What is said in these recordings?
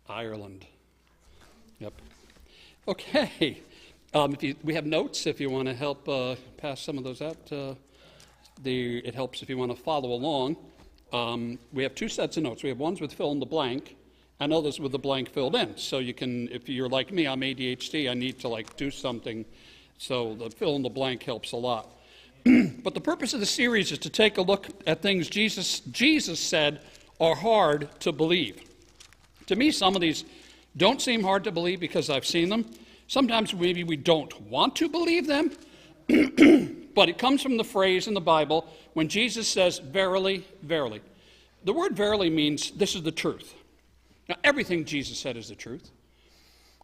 Ireland. Yep. Okay. We have notes if you want to help pass some of those out. It helps if you want to follow along. We have two sets of notes. We have ones with fill in the blank and others with the blank filled in. So you can, if you're like me, I'm ADHD, I need to do something. So the fill in the blank helps a lot. But the purpose of the series is to take a look at things Jesus said are hard to believe. To me, some of these don't seem hard to believe because I've seen them. Sometimes maybe we don't want to believe them. But it comes from the phrase in the Bible when Jesus says, verily, verily. The word verily means this is the truth. Now, everything Jesus said is the truth.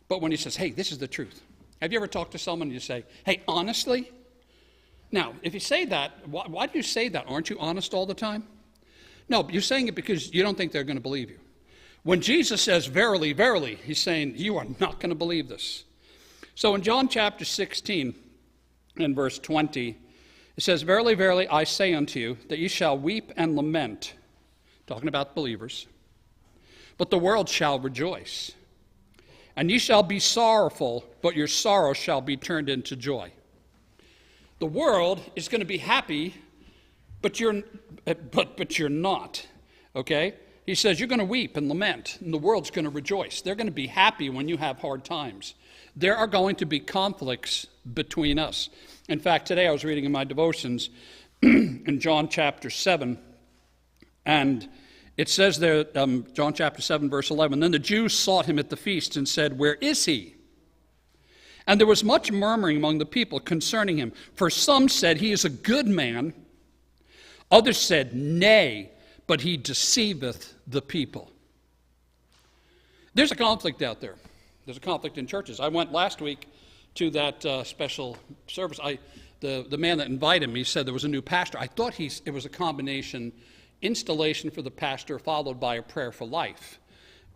But when he says, hey, this is the truth. Have you ever talked to someone and you say, hey, honestly? Now, if you say that, why do you say that? Aren't you honest all the time? No, but you're saying it because you don't think they're going to believe you. When Jesus says, verily, verily, he's saying, you are not going to believe this. So in John chapter 16, in verse 20, it says, verily, verily, I say unto you, that ye shall weep and lament, talking about believers, but the world shall rejoice. And ye shall be sorrowful, but your sorrow shall be turned into joy. The world is going to be happy, but you're not, okay? He says you're going to weep and lament, and the world's going to rejoice. They're going to be happy when you have hard times. There are going to be conflicts between us. In fact, today I was reading in my devotions in John chapter 7, and it says there, John chapter 7, verse 11, then the Jews sought him at the feast and said, where is he? And there was much murmuring among the people concerning him. For some said, he is a good man. Others said, nay, but he deceiveth the people. There's a conflict out there. There's a conflict in churches. I went last week to that special service. The man that invited me said there was a new pastor. I thought it was a combination installation for the pastor followed by a prayer for life.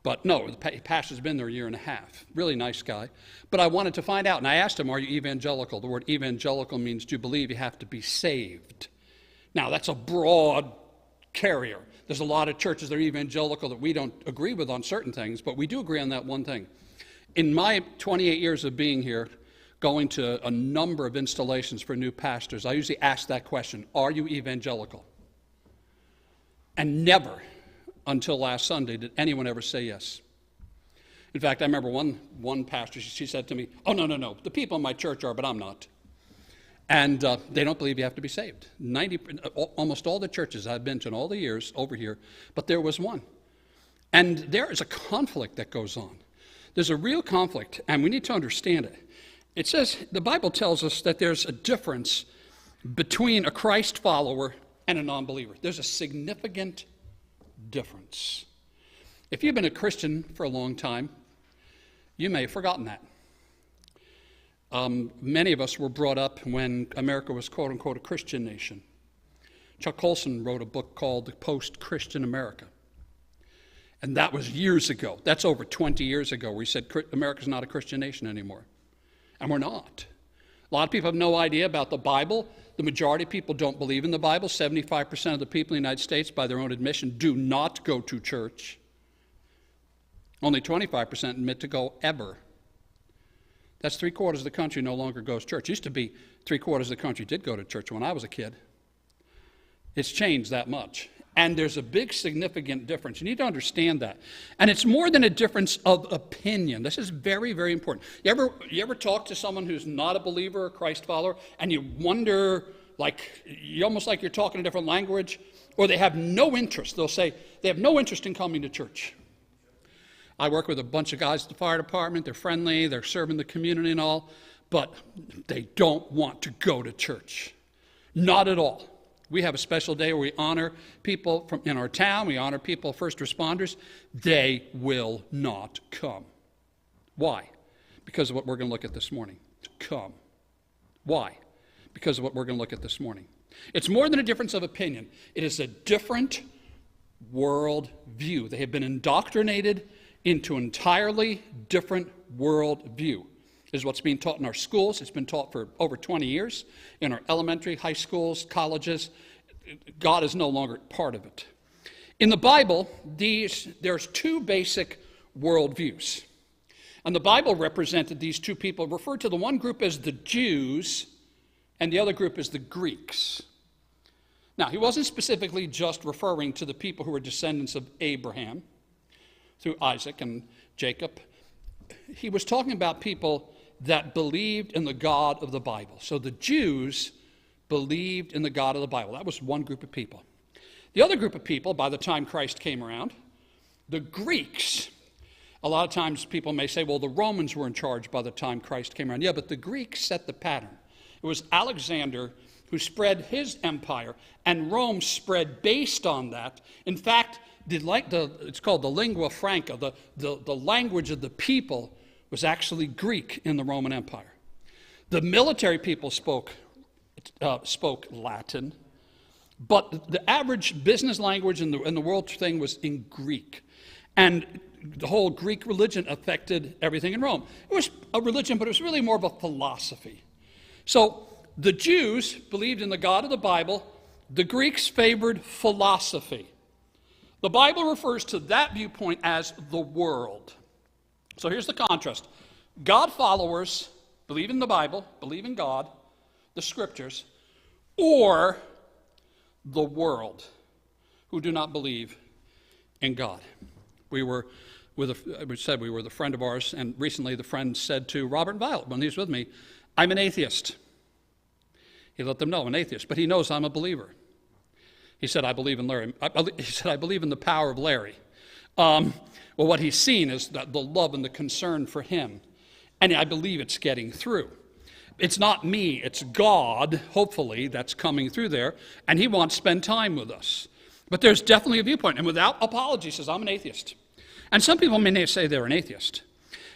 But no, the pastor's been there a year and a half. Really nice guy. But I wanted to find out, and I asked him, are you evangelical? The word evangelical means do you believe you have to be saved? Now, that's a broad carrier. There's a lot of churches that are evangelical that we don't agree with on certain things, but we do agree on that one thing. In my 28 years of being here, going to a number of installations for new pastors, I usually ask that question, are you evangelical? And never until last Sunday did anyone ever say yes. In fact, I remember one pastor, she said to me, oh, no, the people in my church are, but I'm not. And they don't believe you have to be saved. Almost all the churches I've been to in all the years over here, but there was one. And there is a conflict that goes on. There's a real conflict, and we need to understand it. It says, the Bible tells us that there's a difference between a Christ follower and a non-believer. There's a significant difference. If you've been a Christian for a long time, you may have forgotten that. Many of us were brought up when America was quote-unquote a Christian nation. Chuck Colson wrote a book called The Post-Christian America. And that was years ago. That's over 20 years ago where he said America's not a Christian nation anymore. And we're not. A lot of people have no idea about the Bible. The majority of people don't believe in the Bible. 75% of the people in the United States, by their own admission, do not go to church. Only 25% admit to go ever. That's 3/4 of the country no longer goes to church. It used to be 3/4 of the country did go to church when I was a kid. It's changed that much. And there's a big significant difference. You need to understand that. And it's more than a difference of opinion. This is very, very important. You ever talk to someone who's not a believer or Christ follower, and you wonder, almost like you're talking a different language, or they have no interest. They'll say they have no interest in coming to church. I work with a bunch of guys at the fire department. They're friendly. They're serving the community and all, but they don't want to go to church. Not at all. We have a special day where we honor people in our town. We honor people, first responders. They will not come. Why? Because of what we're going to look at this morning. Come. Why? Because of what we're going to look at this morning. It's more than a difference of opinion. It is a different world view. They have been indoctrinated into an entirely different world view. This is what's being taught in our schools. It's been taught for over 20 years in our elementary, high schools, colleges. God is no longer part of it. In the Bible, there's two basic worldviews. And the Bible represented these two people, referred to the one group as the Jews and the other group as the Greeks. Now, he wasn't specifically just referring to the people who were descendants of Abraham through Isaac and Jacob. He was talking about people that believed in the God of the Bible. So the Jews believed in the God of the Bible. That was one group of people. The other group of people, by the time Christ came around, the Greeks. A lot of times people may say, well, the Romans were in charge by the time Christ came around. Yeah, but the Greeks set the pattern. It was Alexander who spread his empire, and Rome spread based on that. In fact, it's called the lingua franca, the language of the people was actually Greek in the Roman Empire. The military people spoke Latin, but the average business language in the world thing was in Greek. And the whole Greek religion affected everything in Rome. It was a religion, but it was really more of a philosophy. So the Jews believed in the God of the Bible. The Greeks favored philosophy. The Bible refers to that viewpoint as the world. So here's the contrast. God followers believe in the Bible, believe in God, the Scriptures, or the world who do not believe in God. We said we were the friend of ours, and recently the friend said to Robert and Violet when he was with me, I'm an atheist. He let them know I'm an atheist, but he knows I'm a believer. He said, I believe in Larry. He said, I believe in the power of Larry. Well, what he's seen is that the love and the concern for him, and I believe it's getting through. It's not me, it's God, hopefully, that's coming through there, and he wants to spend time with us. But there's definitely a viewpoint, and without apology, he says, I'm an atheist. And some people may say they're an atheist.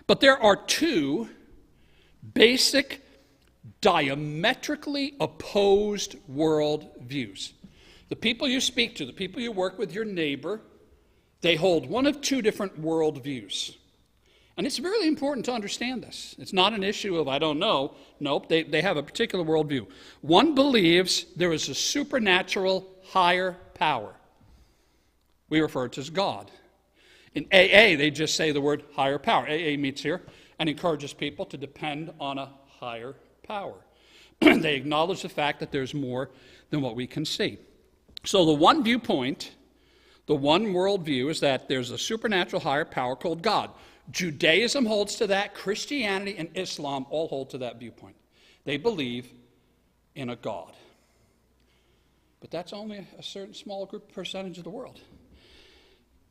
But there are two basic, diametrically opposed world views. The people you speak to, the people you work with, your neighbor, they hold one of two different world views. And it's really important to understand this. It's not an issue of, I don't know. Nope, they have a particular worldview. One believes there is a supernatural higher power. We refer to as God. In AA, they just say the word higher power. AA meets here and encourages people to depend on a higher power. They acknowledge the fact that there's more than what we can see. So the one viewpoint, the one worldview is that there's a supernatural higher power called God. Judaism holds to that. Christianity and Islam all hold to that viewpoint. They believe in a God. But that's only a certain small group percentage of the world.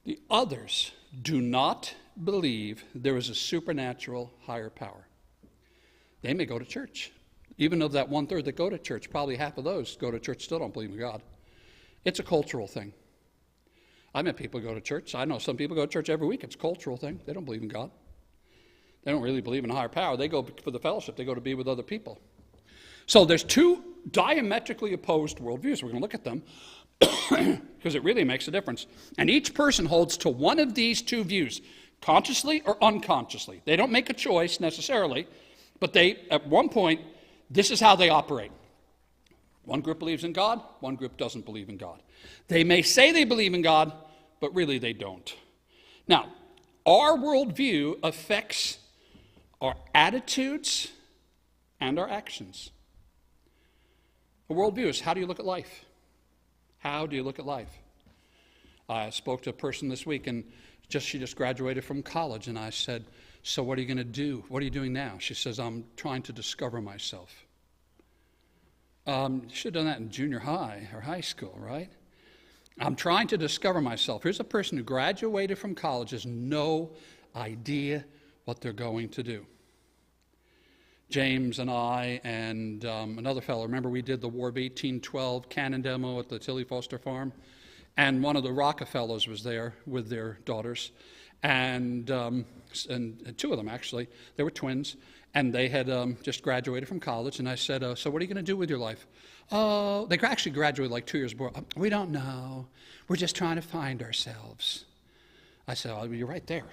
The others do not believe there is a supernatural higher power. They may go to church. Even of that 1/3 that go to church, probably half of those go to church still don't believe in God. It's a cultural thing. I met people who go to church. I know some people go to church every week. It's a cultural thing. They don't believe in God. They don't really believe in a higher power. They go for the fellowship. They go to be with other people. So there's two diametrically opposed worldviews. We're going to look at them because it really makes a difference. And each person holds to one of these two views, consciously or unconsciously. They don't make a choice necessarily, but they, at one point, this is how they operate. One group believes in God, one group doesn't believe in God. They may say they believe in God, but really they don't. Now, our worldview affects our attitudes and our actions. A worldview is how do you look at life? How do you look at life? I spoke to a person this week, and she just graduated from college, and I said, so what are you going to do? What are you doing now? She says, I'm trying to discover myself. You should have done that in junior high or high school, right? I'm trying to discover myself. Here's a person who graduated from college, has no idea what they're going to do. James and I and another fellow, remember we did the War of 1812 cannon demo at the Tilly Foster Farm? And one of the Rockefellers was there with their daughters. And two of them, actually. They were twins. And they had just graduated from college. And I said, so what are you going to do with your life? Oh, they actually graduated like 2 years before. We don't know. We're just trying to find ourselves. I said, oh, you're right there.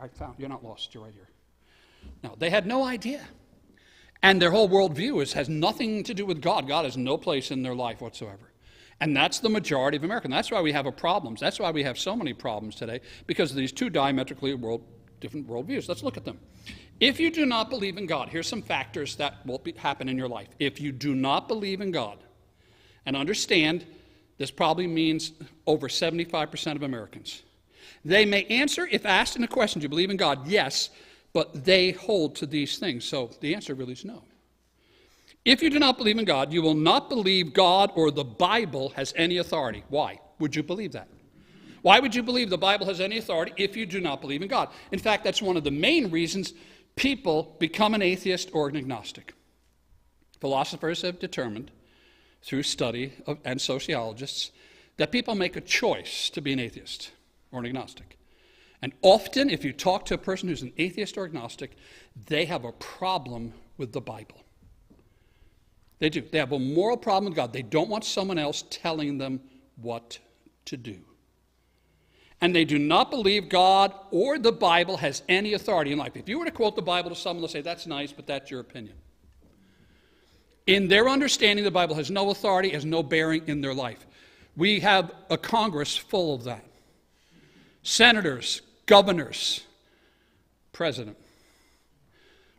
I found, you're not lost. You're right here. No, they had no idea. And their whole worldview has nothing to do with God. God has no place in their life whatsoever. And that's the majority of Americans. That's why we have problems. That's why we have so many problems today, because of these two diametrically different worldviews. Let's look at them. If you do not believe in God, here's some factors that will happen in your life. If you do not believe in God, and understand, this probably means over 75% of Americans. They may answer, if asked in a question, do you believe in God? Yes, but they hold to these things. So the answer really is no. If you do not believe in God, you will not believe God or the Bible has any authority. Why would you believe that? Why would you believe the Bible has any authority if you do not believe in God? In fact, that's one of the main reasons people become an atheist or an agnostic. Philosophers have determined, through study and sociologists, that people make a choice to be an atheist or an agnostic. And often, if you talk to a person who's an atheist or agnostic, they have a problem with the Bible. They do. They have a moral problem with God. They don't want someone else telling them what to do. And they do not believe God or the Bible has any authority in life. If you were to quote the Bible to someone, they'll say, that's nice, but that's your opinion. In their understanding, the Bible has no authority, has no bearing in their life. We have a Congress full of that. Senators, governors, president,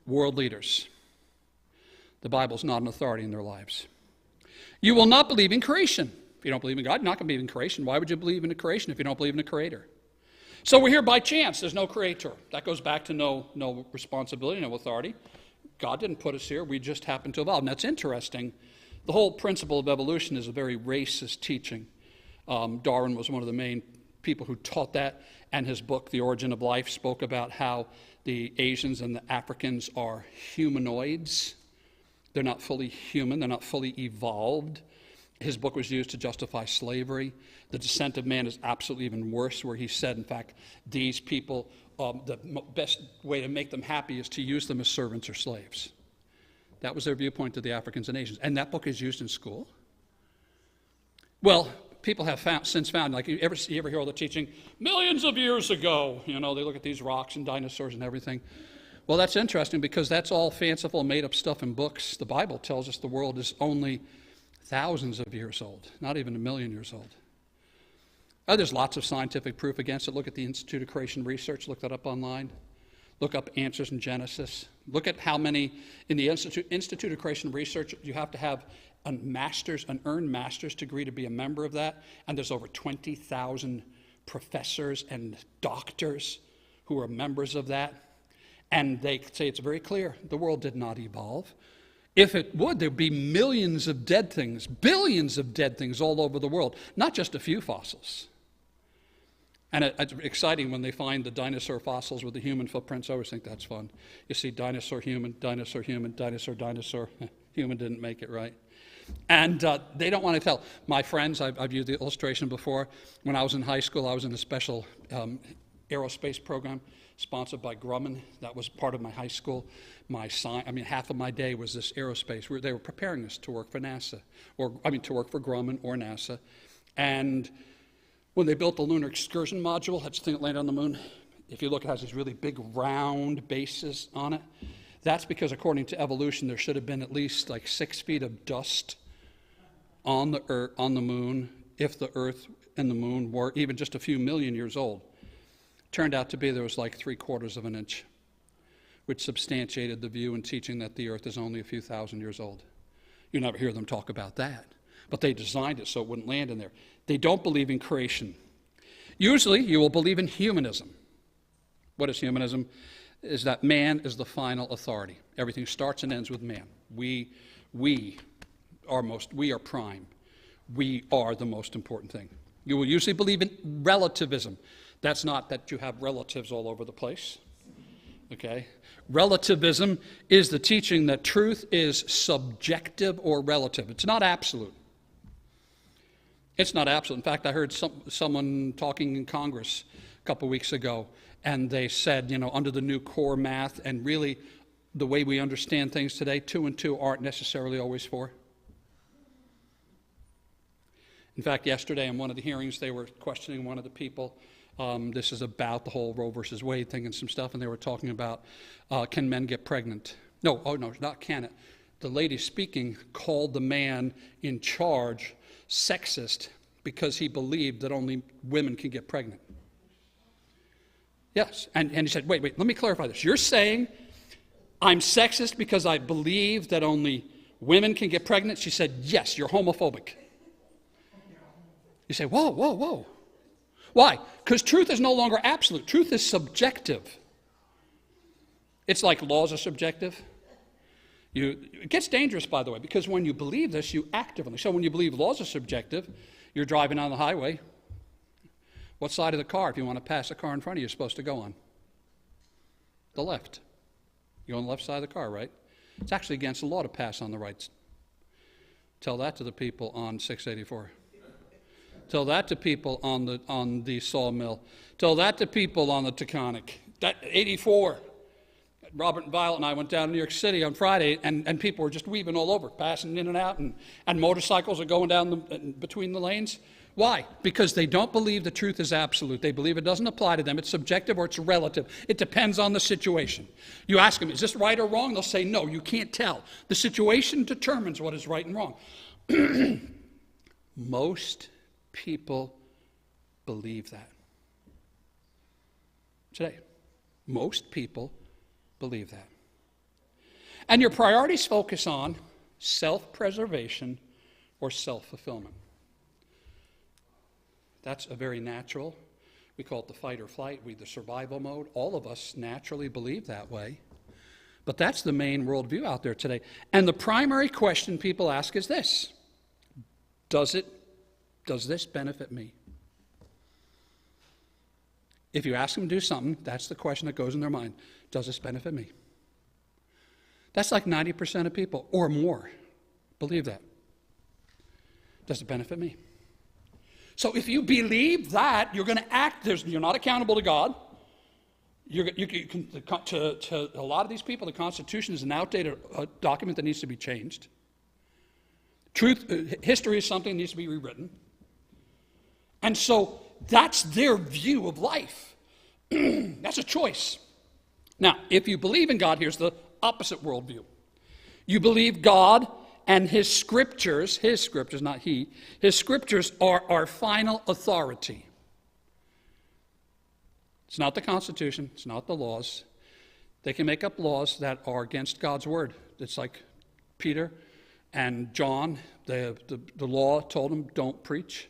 world leaders. The Bible's not an authority in their lives. You will not believe in creation. If you don't believe in God, you're not going to believe in creation. Why would you believe in a creation if you don't believe in a creator? So we're here by chance. There's no creator. That goes back to no responsibility, no authority. God didn't put us here. We just happened to evolve. And that's interesting. The whole principle of evolution is a very racist teaching. Darwin was one of the main people who taught that, and his book, The Origin of Life, spoke about how the Asians and the Africans are humanoids. They're not fully human. They're not fully evolved. His book was used to justify slavery. The Descent of Man is absolutely even worse, where he said, in fact, these people, the best way to make them happy is to use them as servants or slaves. That was their viewpoint to the Africans and Asians. And that book is used in school. Well, people have since found, like you ever hear all the teaching, millions of years ago, they look at these rocks and dinosaurs and everything. Well, that's interesting because that's all fanciful, made-up stuff in books. The Bible tells us the world is only thousands of years old, not even 1 million years old. There's lots of scientific proof against it. Look at the Institute of Creation Research. Look that up online. Look up answers in Genesis. Look at how many, in the Institute of Creation Research, you have to have an earned master's degree to be a member of that, and there's over 20,000 professors and doctors who are members of that, and they say it's very clear, the world did not evolve. If it would, there'd be millions of dead things, billions of dead things all over the world, not just a few fossils. And it's exciting when they find the dinosaur fossils with the human footprints. I always think that's fun. You see dinosaur, human, dinosaur, human, dinosaur, dinosaur. Human didn't make it, right? And they don't want to tell. My friends, I've used the illustration before. When I was in high school, I was in a special aerospace program sponsored by Grumman. That was part of my high school. Half of my day was this aerospace. They were preparing us to work for NASA, to work for Grumman or NASA. And when they built the lunar excursion module, that's the thing that landed on the moon, if you look, it has these really big round bases on it. That's because, according to evolution, there should have been at least like 6 feet of dust on the moon if the Earth and the moon were even just a few million years old. Turned out to be there was like 3/4 of an inch, which substantiated the view and teaching that the Earth is only a few thousand years old. You never hear them talk about that. But they designed it so it wouldn't land in there. They don't believe in creation. Usually, you will believe in humanism. What is humanism? Is that man is the final authority. Everything starts and ends with man. We are prime. We are the most important thing. You will usually believe in relativism. That's not that you have relatives all over the place. Okay? Relativism is the teaching that truth is subjective or relative. It's not absolute. It's not absolute. In fact, I heard someone talking in Congress a couple weeks ago, and they said, under the new core math, and really the way we understand things today, 2 and 2 aren't necessarily always 4. In fact, yesterday in one of the hearings, they were questioning one of the people. This is about the whole Roe versus Wade thing and some stuff, and they were talking about, can men get pregnant? No, not can it. The lady speaking called the man in charge sexist because he believed that only women can get pregnant. Yes, and he said, wait, let me clarify this. You're saying I'm sexist because I believe that only women can get pregnant? She said, yes, you're homophobic. You say, whoa. Why? Because truth is no longer absolute. Truth is subjective. It's like laws are subjective. It gets dangerous, by the way, because when you believe this, you act differently. So when you believe laws are subjective, you're driving on the highway. What side of the car, if you want to pass a car in front of you, you're supposed to go on? The left. You're on the left side of the car, right? It's actually against the law to pass on the right. Tell that to the people on 684. Tell that to people on the Sawmill. Tell that to people on the Taconic. That 84. Robert and Violet and I went down to New York City on Friday, and people were just weaving all over, passing in and out, and motorcycles are going down between the lanes. Why? Because they don't believe the truth is absolute. They believe it doesn't apply to them. It's subjective or it's relative. It depends on the situation. You ask them, is this right or wrong? They'll say, no, you can't tell. The situation determines what is right and wrong. Most people believe that. Today, most people believe that. And your priorities focus on self-preservation or self-fulfillment. That's a very natural, we call it the fight or flight, the survival mode. All of us naturally believe that way. But that's the main worldview out there today. And the primary question people ask is this: does this benefit me? If you ask them to do something, that's the question that goes in their mind. Does this benefit me? That's like 90% of people or more believe that. Does it benefit me? So if you believe that, you're going to act. You're not accountable to God. To a lot of these people, the Constitution is an outdated document that needs to be changed. History is something that needs to be rewritten. And so that's their view of life. That's a choice. Now, if you believe in God, here's the opposite worldview. You believe God and His scriptures, not He, His scriptures are our final authority. It's not the Constitution, it's not the laws. They can make up laws that are against God's word. It's like Peter and John, the law told them, don't preach.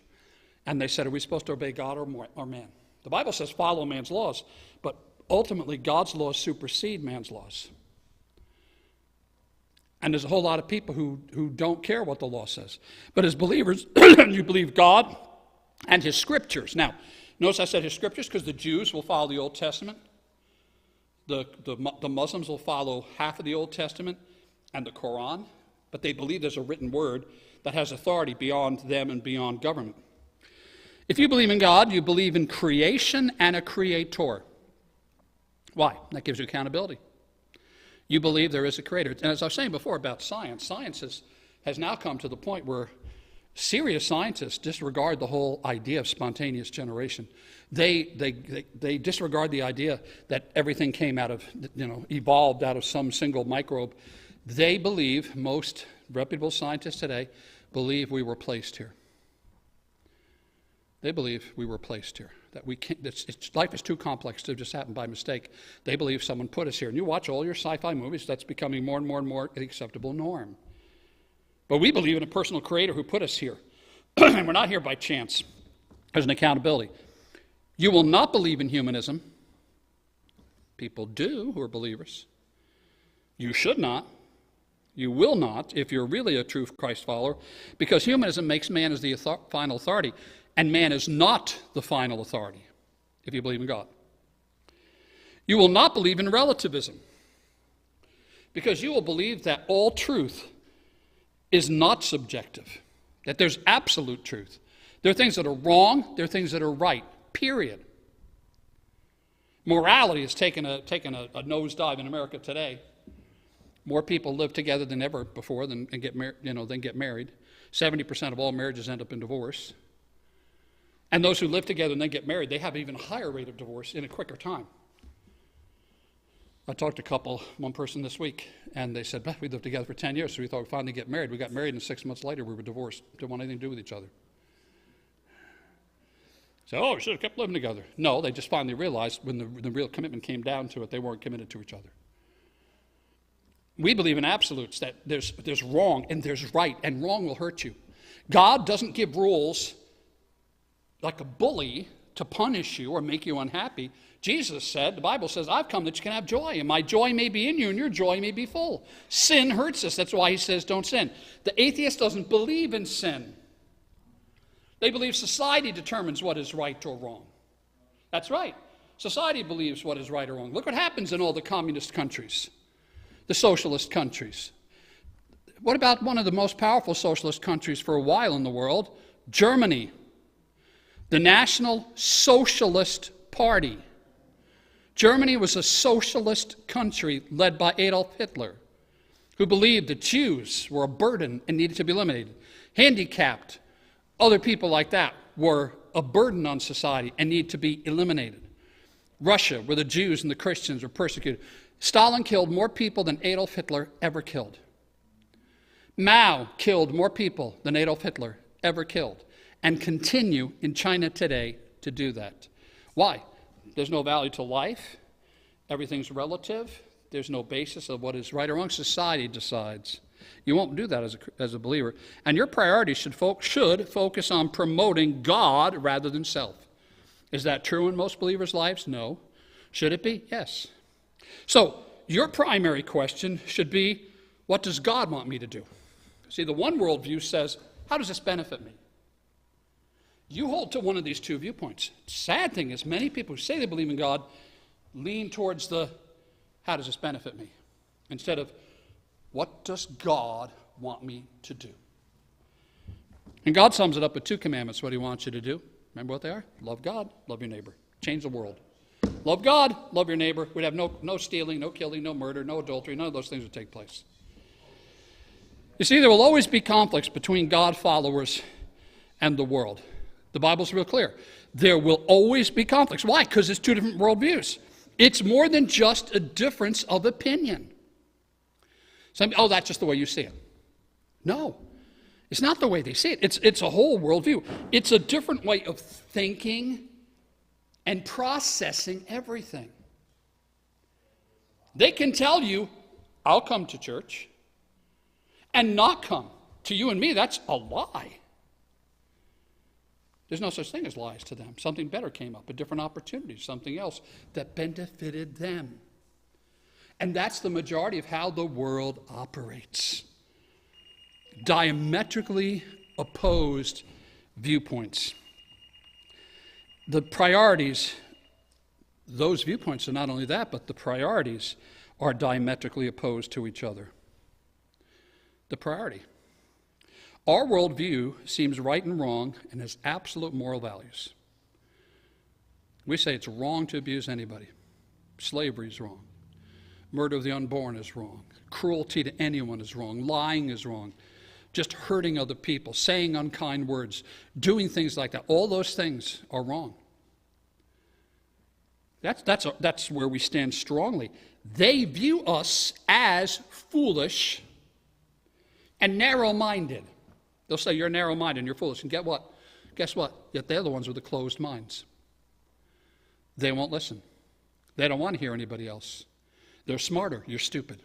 And they said, are we supposed to obey God or man? The Bible says follow man's laws, but ultimately God's laws supersede man's laws. And there's a whole lot of people who don't care what the law says. But as believers, you believe God and His scriptures. Now, notice I said His scriptures because the Jews will follow the Old Testament. The Muslims will follow half of the Old Testament and the Quran. But they believe there's a written word that has authority beyond them and beyond government. If you believe in God, you believe in creation and a creator. Why? That gives you accountability. You believe there is a creator. And as I was saying before about science has now come to the point where serious scientists disregard the whole idea of spontaneous generation. They disregard the idea that everything came out of, evolved out of some single microbe. They believe, most reputable scientists today, believe we were placed here. They believe we were placed here. That we can't, life is too complex to just happen by mistake. They believe someone put us here. And you watch all your sci-fi movies, that's becoming more and more and more the acceptable norm. But we believe in a personal creator who put us here. And we're not here by chance. There's an accountability. You will not believe in humanism. People do who are believers. You should not. You will not if you're really a true Christ follower, because humanism makes man as the final authority. And man is not the final authority, if you believe in God. You will not believe in relativism, because you will believe that all truth is not subjective, that there's absolute truth. There are things that are wrong, there are things that are right, period. Morality has taken a nosedive in America today. More people live together than ever before than get married. 70% of all marriages end up in divorce. And those who live together and then get married, they have an even higher rate of divorce in a quicker time. I talked to a couple, one person this week, and they said, we lived together for 10 years, so we thought we'd finally get married. We got married, and 6 months later, we were divorced. Didn't want anything to do with each other. So, we should have kept living together. No, they just finally realized when the real commitment came down to it, they weren't committed to each other. We believe in absolutes, that there's wrong and there's right, and wrong will hurt you. God doesn't give rules like a bully to punish you or make you unhappy. Jesus said, the Bible says, I've come that you can have joy, and my joy may be in you, and your joy may be full. Sin hurts us. That's why he says don't sin. The atheist doesn't believe in sin. They believe society determines what is right or wrong. That's right. Society believes what is right or wrong. Look what happens in all the communist countries, the socialist countries. What about one of the most powerful socialist countries for a while in the world? Germany. The National Socialist Party. Germany was a socialist country led by Adolf Hitler, who believed that Jews were a burden and needed to be eliminated. Handicapped, other people like that were a burden on society and need to be eliminated. Russia, where the Jews and the Christians were persecuted. Stalin killed more people than Adolf Hitler ever killed. Mao killed more people than Adolf Hitler ever killed, and continue in China today to do that. Why? There's no value to life. Everything's relative. There's no basis of what is right or wrong. Society decides. You won't do that as a believer. And your priorities should focus on promoting God rather than self. Is that true in most believers' lives? No. Should it be? Yes. So your primary question should be, what does God want me to do? See, the one worldview says, how does this benefit me? You hold to one of these two viewpoints. Sad thing is, many people who say they believe in God lean towards the, how does this benefit me? Instead of, what does God want me to do? And God sums it up with 2 commandments, what he wants you to do. Remember what they are? Love God, love your neighbor. Change the world. Love God, love your neighbor. We'd have no stealing, no killing, no murder, no adultery. None of those things would take place. You see, there will always be conflicts between God followers and the world. The Bible's real clear. There will always be conflicts. Why? Because it's 2 different worldviews. It's more than just a difference of opinion. Oh, that's just the way you see it. No, it's not the way they see it. It's a whole worldview. It's a different way of thinking and processing everything. They can tell you, I'll come to church, and not come. To you and me, that's a lie. There's no such thing as lies to them. Something better came up, a different opportunity, something else that benefited them. And that's the majority of how the world operates. Diametrically opposed viewpoints. The priorities, those viewpoints are not only that, but the priorities are diametrically opposed to each other. The priority. Our worldview seems right and wrong and has absolute moral values. We say it's wrong to abuse anybody. Slavery is wrong. Murder of the unborn is wrong. Cruelty to anyone is wrong. Lying is wrong. Just hurting other people, saying unkind words, doing things like that. All those things are wrong. That's where we stand strongly. They view us as foolish and narrow-minded. They'll say you're narrow-minded and you're foolish. And guess what? Yet they're the ones with the closed minds. They won't listen. They don't want to hear anybody else. They're smarter. You're stupid.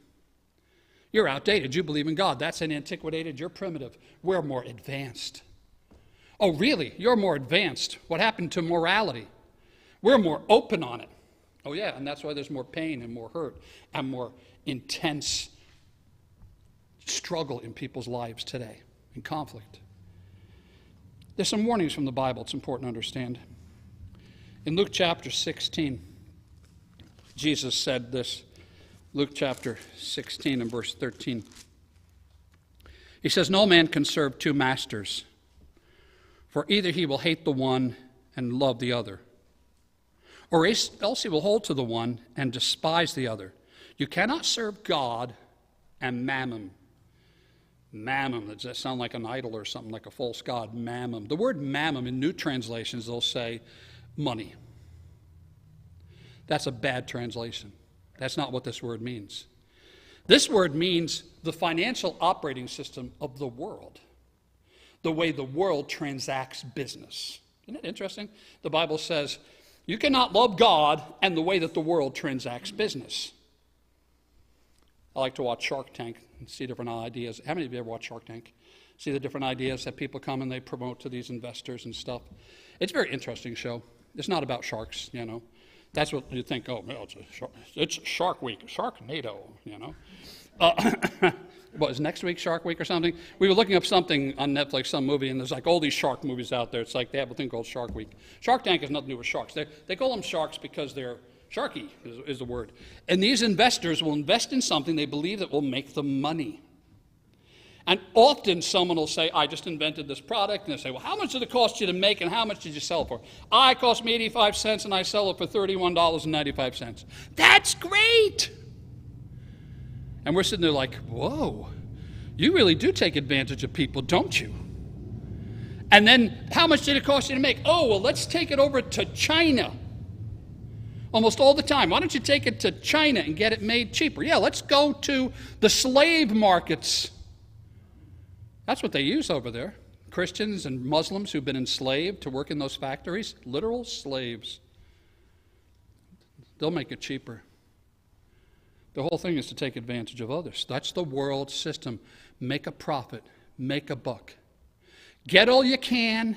You're outdated. You believe in God. That's an antiquated. You're primitive. We're more advanced. Oh, really? You're more advanced. What happened to morality? We're more open on it. Oh, yeah, and that's why there's more pain and more hurt and more intense struggle in people's lives today, and conflict. There's some warnings from the Bible it's important to understand. In Luke chapter 16, Jesus said this. Luke chapter 16 and verse 13. He says, "No man can serve 2 masters, for either he will hate the one and love the other, or else he will hold to the one and despise the other. You cannot serve God and mammon." Mammon, does that sound like an idol or something, like a false god? Mammon. The word mammon in new translations, they'll say money. That's a bad translation. That's not what this word means. This word means the financial operating system of the world, the way the world transacts business. Isn't it interesting? The Bible says you cannot love God and the way that the world transacts business. I like to watch Shark Tank and see different ideas. How many of you ever watch Shark Tank? See the different ideas that people come and they promote to these investors and stuff. It's a very interesting show. It's not about sharks, you know. That's what you think, oh, well, it's Shark Week, Sharknado, you know. What, is next week Shark Week or something? We were looking up something on Netflix, some movie, and there's like all these shark movies out there. It's like they have a thing called Shark Week. Shark Tank has nothing to do with sharks. They call them sharks because they're sharky, is the word. And these investors will invest in something they believe that will make them money. And often someone will say, I just invented this product. And they say, well, how much did it cost you to make and how much did you sell it for? It cost me 85 cents and I sell it for $31.95. That's great. And we're sitting there like, whoa, you really do take advantage of people, don't you? And then how much did it cost you to make? Oh, well, let's take it over to China. Almost all the time. Why don't you take it to China and get it made cheaper? Yeah, let's go to the slave markets. That's what they use over there. Christians and Muslims who've been enslaved to work in those factories, literal slaves. They'll make it cheaper. The whole thing is to take advantage of others. That's the world system. Make a profit, make a buck. Get all you can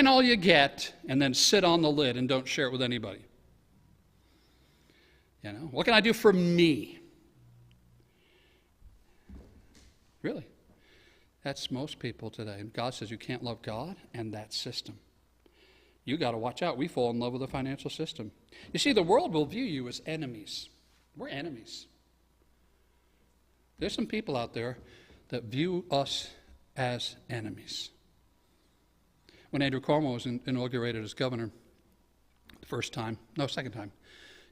all you get, and then sit on the lid and don't share it with anybody. You know, what can I do for me? Really? That's most people today. And God says you can't love God and that system. You got to watch out. We fall in love with the financial system. You see, the world will view you as enemies. We're enemies. There's some people out there that view us as enemies. When Andrew Cuomo was inaugurated as governor the second time,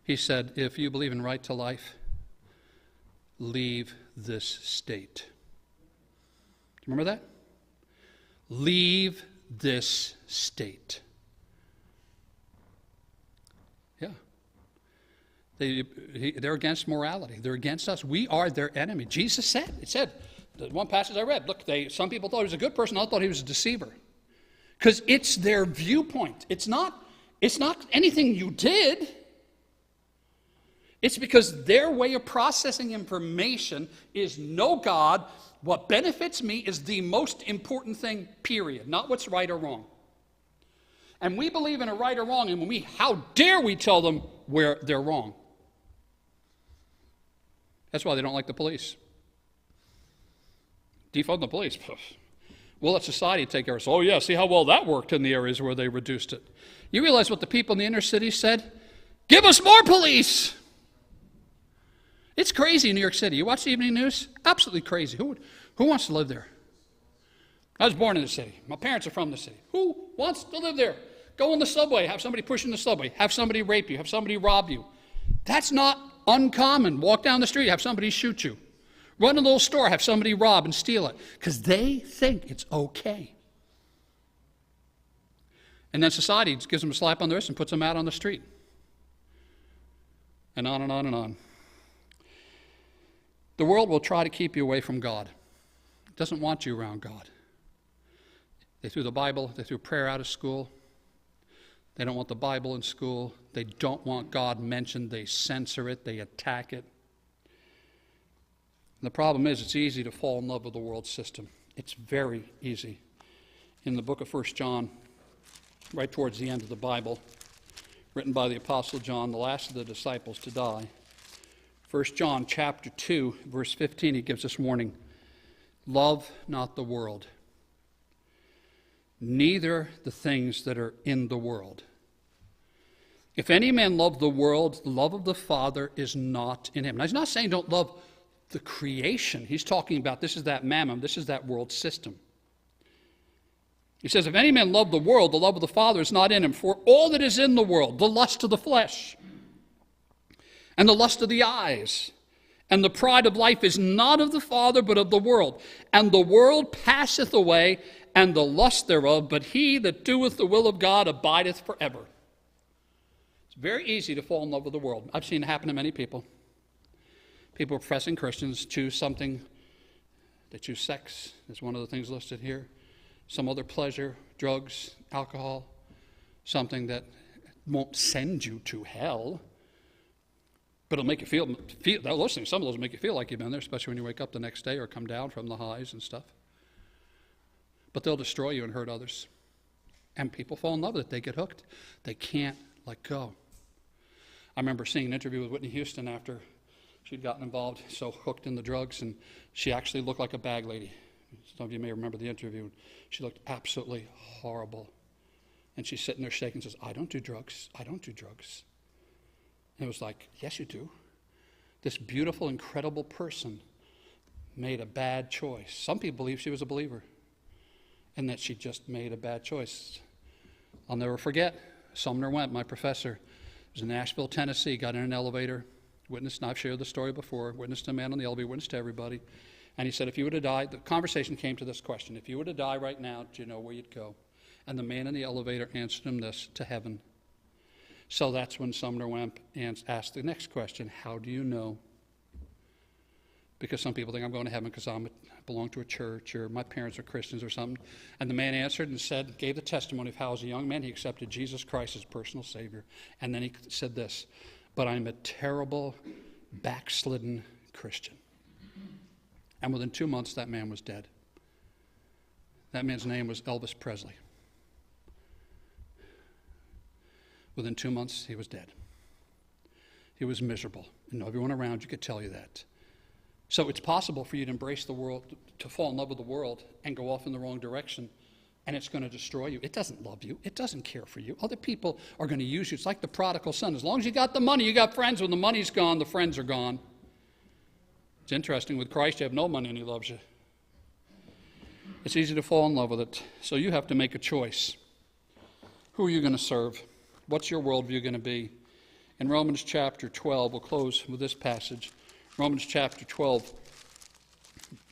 he said, if you believe in right to life, leave this state. Do you remember that? Leave this state. Yeah. They're against morality. They're against us. We are their enemy. Jesus said, the one passage I read, look, some people thought he was a good person. I thought he was a deceiver. Because it's their viewpoint. It's not anything you did. It's because their way of processing information is no God. What benefits me is the most important thing, period. Not what's right or wrong. And we believe in a right or wrong, and how dare we tell them where they're wrong? That's why they don't like the police. Defund the police. We'll let society take care of us. Oh, yeah, see how well that worked in the areas where they reduced it. You realize what the people in the inner city said? Give us more police! It's crazy in New York City. You watch the evening news? Absolutely crazy. Who wants to live there? I was born in the city. My parents are from the city. Who wants to live there? Go on the subway, have somebody push in the subway, have somebody rape you, have somebody rob you. That's not uncommon. Walk down the street, have somebody shoot you. Run a little store, have somebody rob and steal it. Because they think it's okay. And then society just gives them a slap on the wrist and puts them out on the street. And on and on and on. The world will try to keep you away from God. It doesn't want you around God. They threw the Bible, they threw prayer out of school. They don't want the Bible in school. They don't want God mentioned. They censor it. They attack it. And the problem is it's easy to fall in love with the world system. It's very easy. In the book of 1 John, right towards the end of the Bible, written by the Apostle John, the last of the disciples to die, 1 John chapter 2, verse 15, he gives this warning. Love not the world, neither the things that are in the world. If any man love the world, the love of the Father is not in him. Now, he's not saying don't love the creation. He's talking about this is that mammon, this is that world system. He says, if any man love the world, the love of the Father is not in him. For all that is in the world, the lust of the flesh, and the lust of the eyes, and the pride of life is not of the Father, but of the world. And the world passeth away, and the lust thereof, but he that doeth the will of God abideth forever. It's very easy to fall in love with the world. I've seen it happen to many people. People professing Christians choose something. They choose sex. That's one of the things listed here. Some other pleasure, drugs, alcohol, something that won't send you to hell, but it'll make you feel listen, some of those make you feel like you've been there, especially when you wake up the next day or come down from the highs and stuff. But they'll destroy you and hurt others. And people fall in love with it. They get hooked. They can't let go. I remember seeing an interview with Whitney Houston after she'd gotten involved, so hooked in the drugs, and she actually looked like a bag lady. Some of you may remember the interview. She looked absolutely horrible. And she's sitting there shaking and says, I don't do drugs. I don't do drugs. And it was like, yes, you do. This beautiful, incredible person made a bad choice. Some people believe she was a believer and that she just made a bad choice. I'll never forget, Sumner Wemp, my professor, was in Nashville, Tennessee, got in an elevator, witnessed, and I've shared the story before, witnessed a man on the elevator, witnessed to everybody. And he said, if you were to die, the conversation came to this question, if you were to die right now, do you know where you'd go? And the man in the elevator answered him this, to heaven. So that's when Sumner Wemp asked the next question, how do you know? Because some people think I'm going to heaven because I belong to a church or my parents are Christians or something. And the man answered and said, gave the testimony of how as a young man he accepted Jesus Christ as personal Savior. And then he said this, but I'm a terrible, backslidden Christian. And within 2 months, that man was dead. That man's name was Elvis Presley. Within 2 months, he was dead. He was miserable. And everyone around you could tell you that. So it's possible for you to embrace the world, to fall in love with the world and go off in the wrong direction, and it's going to destroy you. It doesn't love you. It doesn't care for you. Other people are going to use you. It's like the prodigal son. As long as you got the money, you got friends. When the money's gone, the friends are gone. It's interesting. With Christ, you have no money and he loves you. It's easy to fall in love with it. So you have to make a choice. Who are you going to serve? What's your worldview going to be? In Romans chapter 12, we'll close with this passage. Romans chapter 12,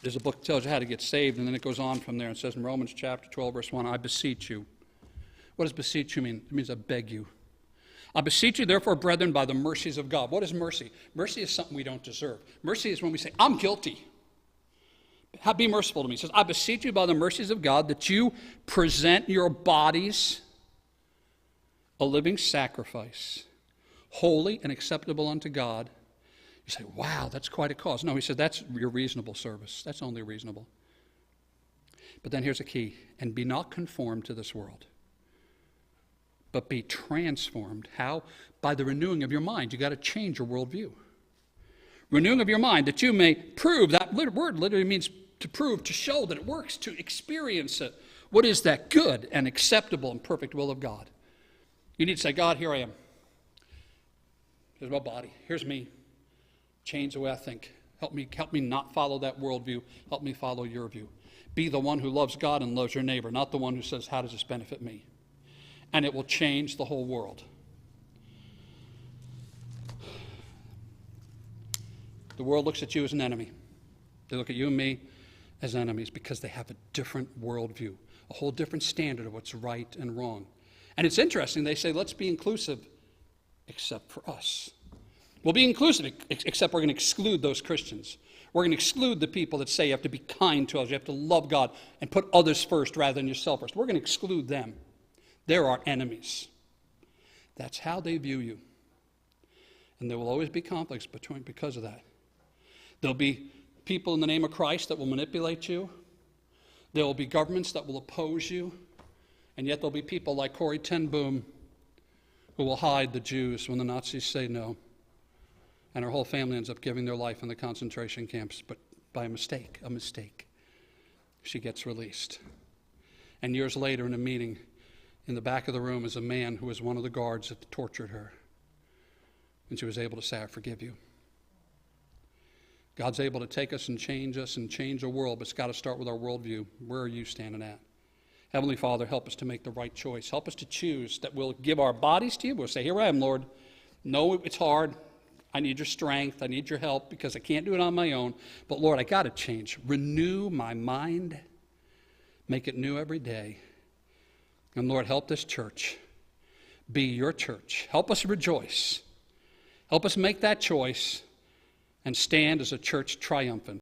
there's a book that tells you how to get saved, and then it goes on from there. It says in Romans chapter 12, verse 1, I beseech you. What does beseech you mean? It means I beg you. I beseech you, therefore, brethren, by the mercies of God. What is mercy? Mercy is something we don't deserve. Mercy is when we say, I'm guilty. Be merciful to me. It says, I beseech you by the mercies of God that you present your bodies a living sacrifice, holy and acceptable unto God. You say, wow, that's quite a cause. No, he said, that's your reasonable service. That's only reasonable. But then here's a key. And be not conformed to this world, but be transformed. How? By the renewing of your mind. You got to change your worldview. Renewing of your mind, that you may prove. That word literally means to prove, to show that it works, to experience it. What is that good and acceptable and perfect will of God? You need to say, God, here I am. Here's my body. Here's me. Change the way I think. Help me not follow that worldview. Help me follow your view. Be the one who loves God and loves your neighbor, not the one who says, how does this benefit me? And it will change the whole world. The world looks at you as an enemy. They look at you and me as enemies because they have a different worldview, a whole different standard of what's right and wrong. And it's interesting, they say, let's be inclusive, except for us. We'll be inclusive, except we're going to exclude those Christians. We're going to exclude the people that say you have to be kind to others, you have to love God, and put others first rather than yourself first. We're going to exclude them. They're our enemies. That's how they view you. And there will always be conflicts because of that. There'll be people in the name of Christ that will manipulate you. There will be governments that will oppose you. And yet there'll be people like Corrie ten Boom who will hide the Jews when the Nazis say no. And her whole family ends up giving their life in the concentration camps, but by a mistake, she gets released. And years later in a meeting, in the back of the room is a man who was one of the guards that tortured her. And she was able to say, I forgive you. God's able to take us and change the world, but it's got to start with our worldview. Where are you standing at? Heavenly Father, help us to make the right choice. Help us to choose that we'll give our bodies to you. We'll say, here I am, Lord. No, it's hard. I need your strength. I need your help because I can't do it on my own. But Lord, I got to change. Renew my mind. Make it new every day. And Lord, help this church be your church. Help us rejoice. Help us make that choice and stand as a church triumphant.